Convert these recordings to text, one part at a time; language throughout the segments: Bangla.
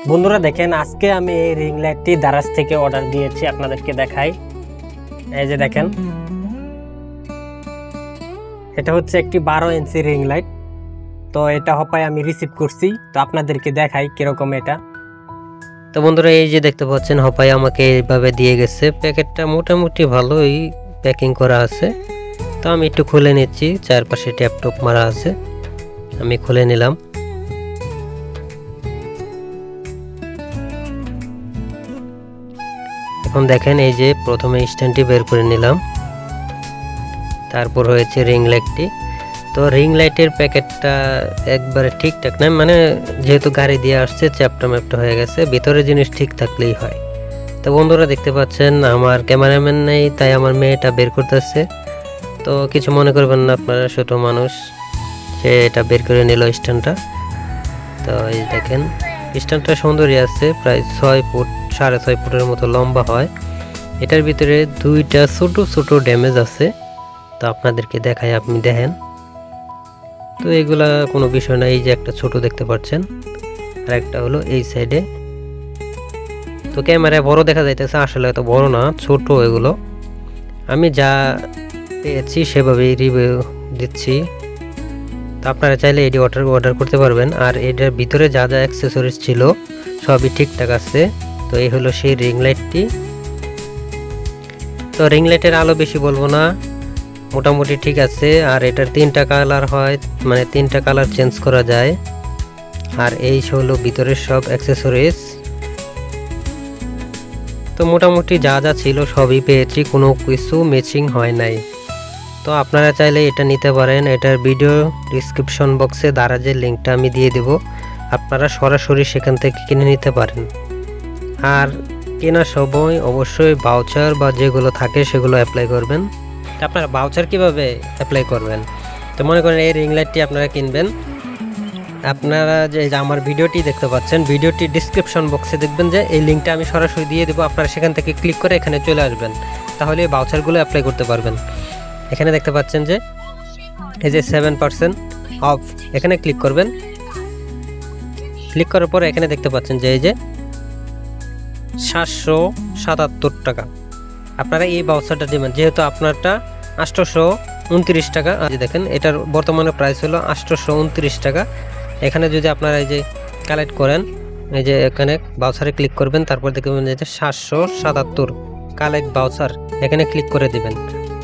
বন্ধুরা দেখেন, আজকে আমি এই রিং লাইটটি দারাজ থেকে অর্ডার দিয়েছি, আপনাদেরকে দেখাই। এই যে দেখেন, এটা হচ্ছে একটি 12 ইঞ্চি রিং লাইট। তো এটা হপায় আমি রিসিভ করছি, তো আপনাদেরকে দেখাই কিরকম এটা। তো বন্ধুরা, এই যে দেখতে পাচ্ছেন হপাই আমাকে এইভাবে দিয়ে গেছে। প্যাকেটটা মোটামুটি ভালোই প্যাকিং করা আছে। তো আমি একটু খুলে নিচ্ছি, চারপাশে ট্যাপটপ মারা আছে, আমি খুলে নিলাম। এখন দেখেন, এই যে প্রথমে স্ট্যান্ডটি বের করে নিলাম, তারপর হয়েছে রিং লাইটটি। তো রিং লাইটের প্যাকেটটা একবারে ঠিকঠাক নয়, মানে যেহেতু গাড়ি দিয়ে আসছে চ্যাপটা ম্যাপটা হয়ে গেছে, ভিতরে জিনিস ঠিক থাকলেই হয়। তো বন্ধুরা দেখতে পাচ্ছেন আমার ক্যামেরাম্যান নেই, তাই আমার মেয়েটা বের করতেছে। তো কিছু মনে করবেন না, আপনারা ছোট মানুষ, সে এটা বের করে নিল স্ট্যান্ডটা। তো এই দেখেন, স্ট্যান্ডটা সুন্দরই আছে, প্রায় 6 ফুট 6.5 ফুটের মতো লম্বা হয়। এটার ভিতরে দুইটা ছোট ছোট ড্যামেজ আছে, তো আপনাদেরকে দেখাই, আপনি দেখেন। তো এগুলা কোনো বিষয় না, এই যে একটা ছোট দেখতে পাচ্ছেন, আর একটা হলো এই সাইডে। তো ক্যামেরায় বড় দেখা যাইতেছে, আসলে এত বড় না, ছোট এগুলো। আমি যা পেয়েছি সেভাবেই রিভিউ দিচ্ছি। তো আপনারা চাইলে এটি অর্ডার করতে পারবেন। আর এটার ভিতরে যা যা অ্যাক্সেসরিজ ছিল সবই ঠিকঠাক আছে। তো এই হলো সেই রিং লাইটটি। তো রিং লাইটের আলো বেশি বলবো না, মোটামুটি ঠিক আছে। আর এটার 3টা কালার হয়, মানে 3টা কালার চেঞ্জ করা যায়। আর এই হলো ভিতরের সব অ্যাক্সেসরিজ। তো মোটামুটি যা যা ছিল সবই পেয়েছি, কোনো কিছু ম্যাচিং হয় নাই। তো আপনারা চাইলে এটা নিতে পারেন। এটার ভিডিও ডিসক্রিপশন বক্সে দারাজের লিঙ্কটা আমি দিয়ে দেব, আপনারা সরাসরি সেখান থেকে কিনে নিতে পারেন। আর কেনার সময় অবশ্যই ভাউচার বা যেগুলো থাকে সেগুলো অ্যাপ্লাই করবেন। আপনারা ভাউচার কিভাবে অ্যাপ্লাই করবেন? তো মনে করেন এই রিং লাইটটি আপনারা কিনবেন, আপনারা যে আমার ভিডিওটি দেখতে পাচ্ছেন, ভিডিওটি ডিসক্রিপশন বক্সে দেখবেন যে এই লিঙ্কটা আমি সরাসরি দিয়ে দেবো, আপনারা সেখান থেকে ক্লিক করে এখানে চলে আসবেন, তাহলে এই ভাউচারগুলো অ্যাপ্লাই করতে পারবেন। এখানে দেখতে পাচ্ছেন যে এই যে 7% অফ, এখানে ক্লিক করবেন। ক্লিক করার পরে এখানে দেখতে পাচ্ছেন যে এই যে 777 টাকা আপনারা এই ভাউচারটা দেবেন, যেহেতু আপনারটা 829 টাকা। আজ দেখেন, এটার বর্তমানে প্রাইস হলো 829 টাকা। এখানে যদি আপনারা এই যে কালেক্ট করেন, এই যে এখানে ভাউচারে ক্লিক করবেন, তারপর দেখবেন যে 777 কালেক্ট ভাউচার, এখানে ক্লিক করে দিবেন।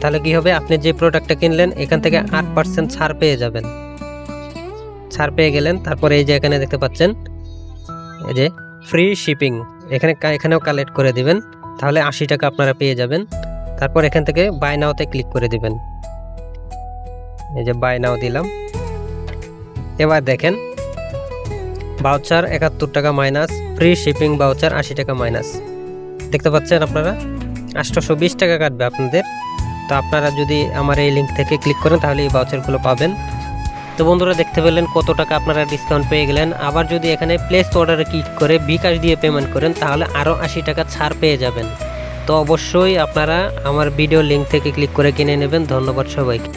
তাহলে কি হবে, আপনি যে প্রোডাক্টটা কিনলেন এখান থেকে 8% ছাড় পেয়ে যাবেন। ছাড় পেয়ে গেলেন, তারপরে এই যে এখানে দেখতে পাচ্ছেন এই যে ফ্রি শিপিং, এখানেও কালেক্ট করে দিবেন, তাহলে 80 টাকা আপনারা পেয়ে যাবেন। তারপর এখান থেকে বাই নাওতে ক্লিক করে দিবেন। এই যে বাই নাও দিলাম। এবার দেখেন, ভাউচার 71 টাকা মাইনাস, ফ্রি শিপিং ভাউচার 80 টাকা মাইনাস, দেখতে পাচ্ছেন আপনারা 820 টাকা কাটবে আপনাদের। তো আপনারা যদি আমার এই লিঙ্ক থেকে ক্লিক করেন তাহলে এই ভাউচারগুলো পাবেন। তো বন্ধুরা দেখতে পেলেন কত টাকা আপনারা ডিসকাউন্ট পেয়ে গেলেন। আবার যদি এখানে প্লেস অর্ডারে ক্লিক করে বিকাশ দিয়ে পেমেন্ট করেন তাহলে আরও 80 টাকা ছাড় পেয়ে যাবেন। তো অবশ্যই আপনারা আমার ভিডিও লিঙ্ক থেকে ক্লিক করে কিনে নেবেন। ধন্যবাদ সবাইকে।